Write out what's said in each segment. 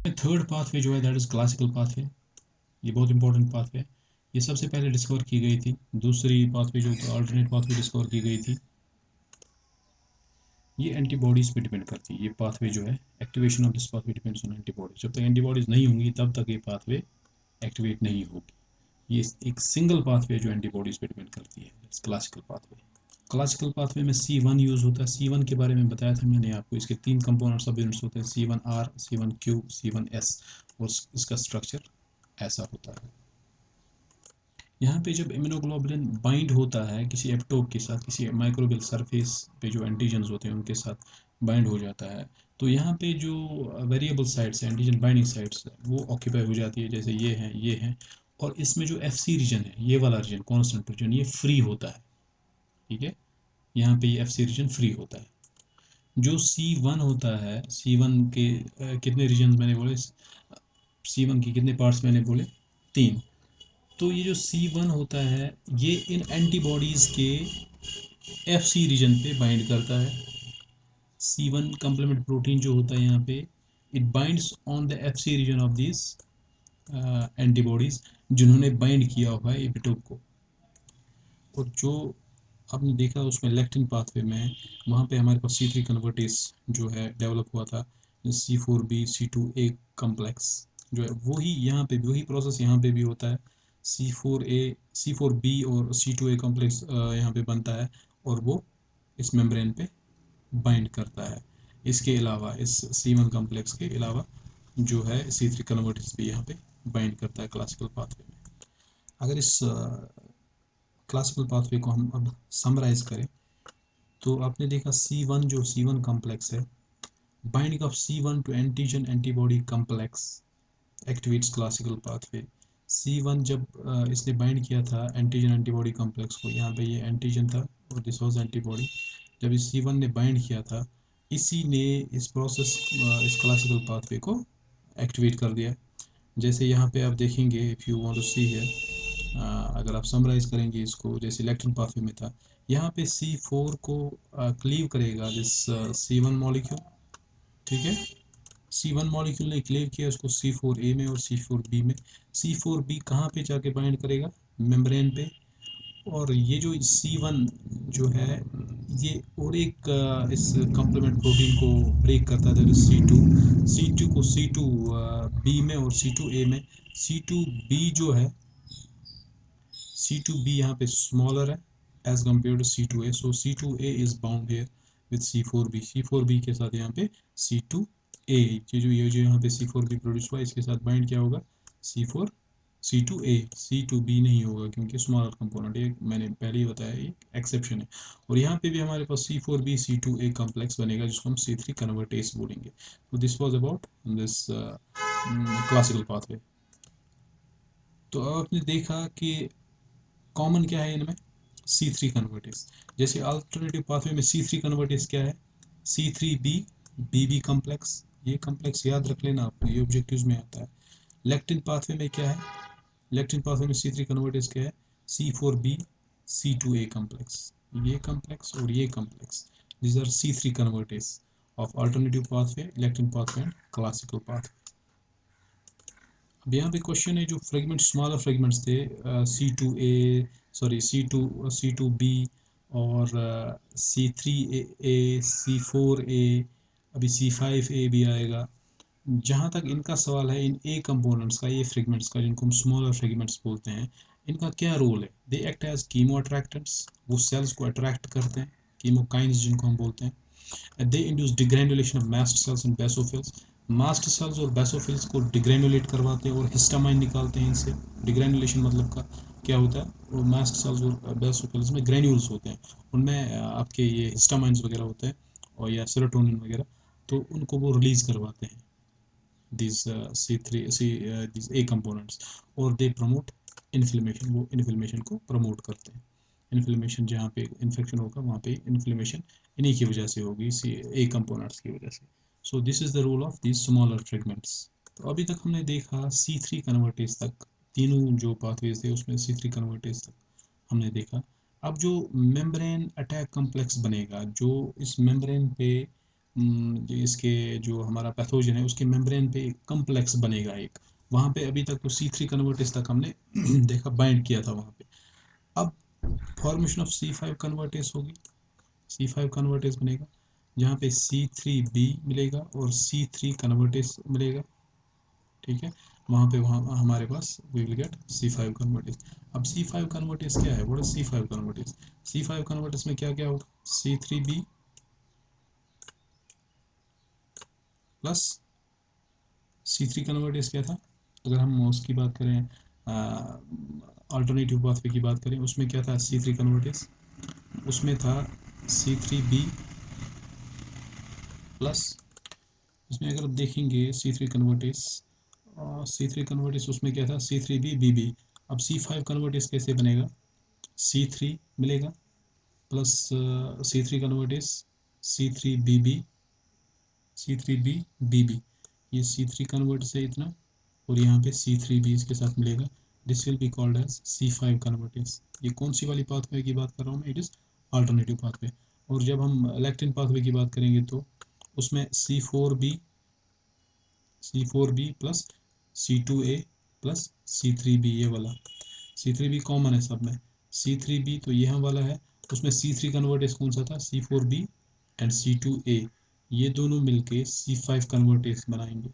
Third pathway जो है that is classical pathway. ये बहुत इंपॉर्टेंट पाथवे है। ये सबसे पहले डिस्कवर की गई थी। दूसरी पाथवे जो अल्टरनेट पाथवे डिस्कवर की गई थी, ये एंटीबॉडीज़ पे डिपेंड करती है। ये पाथवे जो है, activation of this pathway depends on antibodies. जब तक एंटीबॉडीज़ नहीं होंगी तब तक ये पाथवे एक्टिवेट नहीं होगी। ये एक सिंगल पाथवे जो एंटीबॉडीज़ पे डिपेंड करती है, क्लासिकल पाथवे। क्लासिकल पाथवे में C1 यूज़ होता है। C1 के बारे में बताया था मैंने आपको। इसके 3 कंपोनेंट सब यूनिट्स होते हैं, C1R, C1Q, C1S। और इसका स्ट्रक्चर ऐसा होता है। यहाँ पे जब इम्यूनोग्लोबुलिन बाइंड होता है किसी एपिटोप के साथ, किसी माइक्रोबियल सरफेस पे जो एंटीजन्स होते हैं उनके साथ बाइंड हो जाता है, तो यहाँ पे जो वेरिएबल साइट्स हैं, एंटीजन बाइंडिंग साइट्स, वो ऑक्यूपाई हो जाती है। जैसे ये हैं। और इसमें जो FC रीजन है, ये वाला रीजन, कॉन्स्टेंट रीजन, ये फ्री होता है। ठीक है, यहाँ पे ये FC रीजन फ्री होता है। जो C1 होता है, C1 के कितने रीजन मैंने बोले, C1 के कितने पार्ट्स मैंने बोले, 3। तो ये जो C1 होता है, ये इन एंटीबॉडीज़ के FC रीजन पे बाइंड करता है। C1 कंप्लीमेंट प्रोटीन जो होता है यहाँ पे, it binds on the FC region of this antibodies जिन्होंने बाइंड किया हुआ है एपिटोप को। और जो आपने देखा उसमें लेक्टिन पाथवे में, वहाँ पे हमारे पास C3 कन्वर्टेज जो है डेवलप हुआ था। C4b C2a कम्प्लेक्स जो है, वही यहाँ पे वही प्रोसेस यहाँ पे भी होता है। C4a C4b और C2a कम्प्लेक्स यहाँ पे बनता है और वो इस मेम्ब्रेन पे बाइंड करता है। इसके अलावा इस C1 कम्प्लेक्स के अलावा जो है C3 कन्वर्टेज भी यहाँ पे बाइंड करता है क्लासिकल पाथवे में। अगर इस क्लासिकल पाथवे को हम अब समराइज करें, तो आपने देखा C1 जो C1 कॉम्प्लेक्स है, binding of C1 to antigen antibody complex activates classical pathway. C1 जब इसने बाइंड किया था एंटीजन एंटीबॉडी कॉम्प्लेक्स को, यहाँ पे ये एंटीजन था और दिस वाज एंटीबॉडी। जब इस C1 ने बाइंड किया था, इसी ने इस प्रोसेस इस क्लासिकल पाथवे को एक्टिवेट कर दिया। जैसे यहाँ पे आप देखेंगे, if you want to see here, अगर आप समराइज करेंगे इसको, जैसे इलेक्ट्रॉन पाथवे में था, यहाँ पे C4 को क्लीव करेगा दिस C1 मॉलिक्यूल। ठीक है, C1 मॉलिक्यूल ने क्लीव किया उसको C4a में और C4b में। C4b कहाँ पे जाके बाइंड करेगा, मेम्ब्रेन पे। और ये जो C1 जो है, ये और एक इस कॉम्प्लीमेंट प्रोटीन को ब्रेक करता है, C2 को C2b में और C2a में। C2b जो है, C2b यहाँ पे स्मॉलर है as compared to C2a, so C2a is bound here with C4b। C4b के साथ यहाँ पे C2a, ये जो यहाँ पे C4b प्रोड्यूस हुआ, इसके साथ बाइंड क्या होगा, C4 C2a। C2b नहीं होगा क्योंकि स्मॉलर कंपोनेंट, ये मैंने पहले ही बताया, ये एक्सेप्शन है। और यहाँ पे भी हमारे पास C4b C2a कॉम्प्लेक्स बनेगा जिसको हम C3 कन्वर्टेज बोलेंगे। तो this was about this classical pathway. तो आपने देखा कि कॉमन क्या है इनमें, C3 कन्वर्टेज। जैसे अल्टरनेटिव पाथवे में C3 कन्वर्टेज क्या है, C3b BB कम्प्लेक्स। ये कम्प्लेक्स याद रख लेना आपको, ये ऑब्जेक्टिव्स में आता है। लेक्टिन पाथवे में क्या है, लेक्टिन पाथवे में C3 कन्वर्टेज क्या है, C4b C2a कम्प्लेक्स। ये कम्प्लेक्स और ये complex, these are C3 convertase of alternative pathway, lectin pathway and classical pathway. अब यहाँ पे क्वेश्चन है, जो फ्रेगमेंट स्मॉलर फ्रेगमेंट्स थे, C2a, सॉरी C2b और C3a, C4a, अभी C5a भी आएगा। जहाँ तक इनका सवाल है, इन ए कंपोनेंट्स का, ये फ्रेगमेंट्स का, जिनको हम स्मॉलर फ्रेगमेंट्स बोलते हैं, इनका क्या रोल है। They act as chemo attractants, वो सेल्स को अट्रैक्ट करते हैं, कीमोकाइंस जिनको हम बोलते हैं। They induce degranulation of mast cells and basophils. Mast cells और बेसोफिल्स को डिग्रेनुलेट करवाते हैं और हिस्टामाइन निकालते हैं इनसे। डिग्रेनुलेशन मतलब का क्या होता है, वो मास्ट सेल्स और बेसोफिल्स में ग्रेन्यूल्स होते हैं, उनमें आपके ये हिस्टामाइंस वगैरह होते हैं और या सेरोटोनिन वगैरह, तो उनको वो रिलीज करवाते हैं, दिस दिस ए कंपोनेंट्स। और दे प्रमोट इन्फ्लेमेशन, वो इन्फ्लेमेशन को प्रमोट करते हैं। इन्फ्लेमेशन, जहाँ पे इन्फेक्शन होगा वहाँ पे इन्फ्लेमेशन इन्हीं की वजह से होगी, सी ए कंपोनेंट्स की वजह से। So this is the role of this smaller fragments. तो अभी तक हमने देखा C3 कन्वर्टेज तक, तीनों जो पाथवेज थे उसमें C3 कन्वर्टेज तक हमने देखा। अब जो मेम्ब्रेन अटैक कम्प्लेक्स बनेगा, जो इस मेम्ब्रेन पे ये इसके जो हमारा पैथोजन है उसके मेम्ब्रेन पे एक कम्प्लेक्स बनेगा एक, वहाँ पे अभी तक तो C3 कन्वर्टेज तक हमने देखा बाइंड किया था वहाँ पे। अब फॉर्मेशन ऑफ C5 कन्वर्टेज होगी, C5 कन्वर्टेज बनेगा जहाँ पे C3b मिलेगा और C3 कन्वर्टेज मिलेगा, ठीक है। वहाँ पे वहाँ हमारे पास we will get C5 convertase. अब C5 कन्वर्टेज क्या है, what is C5 convertase? C5 convertase में क्या क्या होगा, C3b प्लस C3 कन्वर्टेज क्या था, अगर हम उसकी बात करें अल्टरनेटिव पाथवे की बात करें, उसमें क्या था C3 कन्वर्टेज, उसमें था C3b प्लस, इसमें अगर आप देखेंगे C3 कन्वर्टेज, C3 कन्वर्टेज उसमें क्या था C3b bb। अब C5 कन्वर्टेज कैसे बनेगा, C3 मिलेगा plus C3 convertase C3bb C3b bb, ये C3 कन्वर्ट से इतना और यहाँ पे C3b इसके साथ मिलेगा, this will be called as C5 convertase. ये कौन सी वाली पाथवे की बात कर रहा हूँ मैं, इट इज़ अल्टरनेटिव पाथवे। और जब हम लैक्टिन पाथवे की बात करेंगे तो उसमें C4b plus C2a plus C3b, ये वाला C3b कॉमन है सब में, C3b तो यहाँ वाला है, उसमें C3 कन्वर्टेज कौन सा था C4b एंड C2a, ये दोनों मिलके C5 कन्वर्टेज बनाएंगे,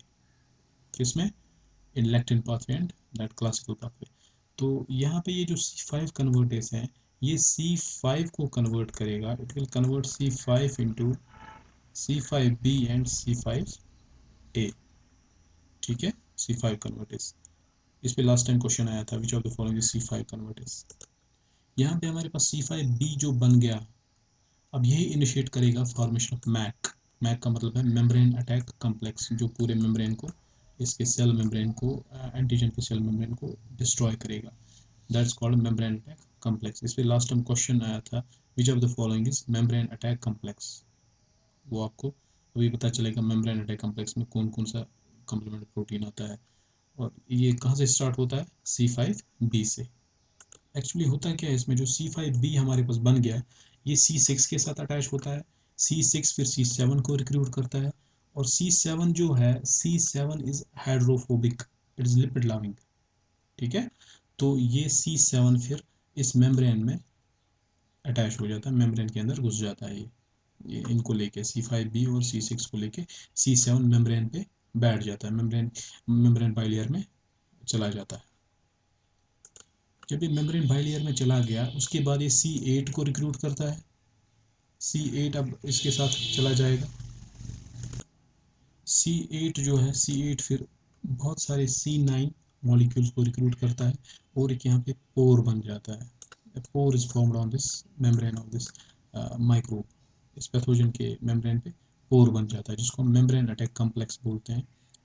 किसमें, in lectin pathway and that classical pathway. तो यहाँ पे ये जो C5 कन्वर्टेज है ये C5 को कन्वर्ट करेगा, it will convert C5 into C5b and C5a, ठीक है। C5 कन्वर्टेज, इस पे लास्ट टाइम क्वेश्चन आया था, which of the following is C5 convertase. यहाँ पे हमारे पास C5b जो बन गया, अब यही इनिशिएट करेगा फॉर्मेशन ऑफ मैक। मैक का मतलब है मेम्ब्रेन अटैक कम्प्लेक्स, जो पूरे मेम्ब्रेन को, इसके सेल मेम्ब्रेन को, एंटीजन के सेल मेम्ब्रेन को डिस्ट्रॉय करेगा, that's called membrane attack complex. इस पे लास्ट टाइम क्वेश्चन आया था, which of the following is membrane attack complex, वो आपको अभी पता चलेगा मेम्ब्रेन अटैक कम्प्लेक्स में कौन कौन सा कम्प्लीमेंट्री प्रोटीन आता है। और ये कहाँ से स्टार्ट होता है, C5b से। एक्चुअली होता क्या है इसमें, जो C5b हमारे पास बन गया ये C6 के साथ अटैच होता है, C6 फिर C7 को रिक्रूट करता है, और C7 जो है C7 is hydrophobic, it is lipid loving, ठीक है। तो ये C7 फिर इस मेम्ब्रेन में अटैच हो जाता है, मेम्ब्रेन के अंदर घुस जाता है, ये इनको लेके C5b और C6 को लेके C7 मेम्ब्रेन पे बैठ जाता है, मेम्ब्रेन मेम्ब्रेन बाइलेयर में चला जाता है। जब ये मेम्ब्रेन बाइलेयर में चला गया उसके बाद ये C8 को रिक्रूट करता है, C8 अब इसके साथ चला जाएगा, C8 जो है C8 फिर बहुत सारे C9 मॉलिक्यूल्स को रिक्रूट करता है और एक यहाँ पे पोर बन जाता है, पोर is formed on this membrane of this microbe, इस पैथोजन के मेम्ब्रेन पे पोर बन जाता है, जिसको हम मेम्ब्रेन अटैक कम्प्लेक्स बोलते हैं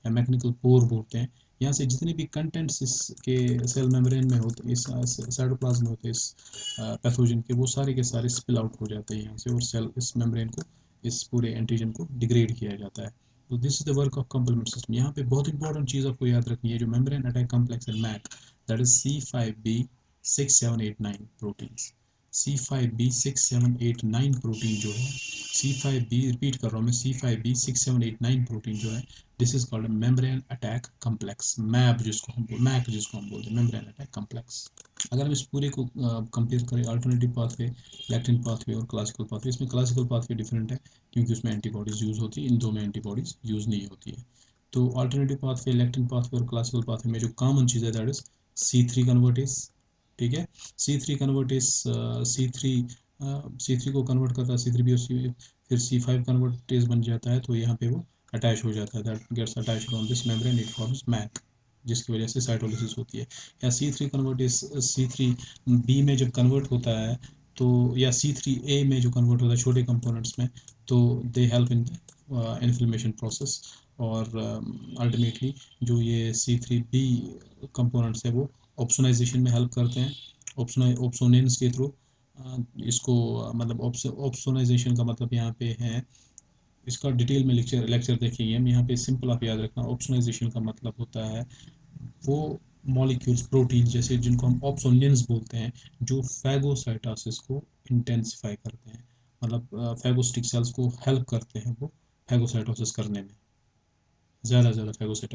या मैकेनिकल पोर बोलते हैं। यहाँ से जितने भी कंटेंट्स इसके सेल मेम्ब्रेन में होते, इस साइटोप्लाज्म में होते, इस पैथोजन के, वो सारे के सारे स्पिल आउट हो जाते हैं यहाँ से, और सेल इस मेम्ब्रेन को, इस पूरे एंटीजन को डिग्रेड किया जाता है। तो this is the work of complement system. यहाँ पे बहुत इंपॉर्टेंट चीज़ आपको याद रखनी है, जो मेम्ब्रेन अटैक कम्प्लेक्स है MAC, that is C5b 6 7 8 9 proteins, C5b 6 7 8 9 protein जो है, C5b रिपीट कर रहा हूँ मैं, C5b 6 7 8 9 प्रोटीन जो है, this is called membrane attack complex, map जिसको हम मैक जिसको हम बोलते हैं, मेम्ब्रेन अटैक कम्प्लेक्स। अगर हम इस पूरे को कंपेयर करें अल्टरनेटिव पाथवे, लैक्टिन पाथवे और क्लासिकल पाथवे, इसमें क्लासिकल पाथवे डिफरेंट है क्योंकि उसमें एंटीबॉडीज़ यूज़ होती है, इन दो में एंटीबॉडीज़ यूज़ नहीं होती है। तो अल्टरनेटिव पाथवे, लैक्टिन पाथवे और क्लासिकल पाथवे में जो कॉमन चीज़ है दैट इज C3 कन्वर्टेज, ठीक है। C3 कन्वर्टेज C3 को कन्वर्ट करता है, C3b और फिर C5 कन्वर्टेज बन जाता है, तो यहाँ पे वो अटैच हो जाता है, that gets attached on this membrane, it forms MAC, जिसकी वजह से साइटोलिसिस होती है। या C3 कन्वर्टेज C3b में जब कन्वर्ट होता है तो, या C3a में जो कन्वर्ट होता है छोटे कंपोनेंट्स में, तो they help in the inflammation process, और अल्टीमेटली जो ये C3b कंपोनेंट्स है वो ऑप्सोनाइजेशन में हेल्प करते हैं, ऑप्सोनेंस के थ्रू इसको मतलब ऑप्सोनाइजेशन का मतलब यहाँ पे है, इसका डिटेल में लेक्चर लेक्चर देखेंगे हम, यहाँ पे सिंपल आप याद रखना, ऑप्सोनाइजेशन का मतलब होता है वो मॉलिक्यूल्स प्रोटीन जैसे जिनको हम ऑप्सोनियंस बोलते हैं, जो फैगोसाइटोसिस को इंटेंसिफाई करते हैं, मतलब फैगोस्टिक सेल्स को हेल्प करते हैं वो फैगोसाइटोसिस करने में, ज़्यादा से ज़्यादा फैगोसाइटोसिस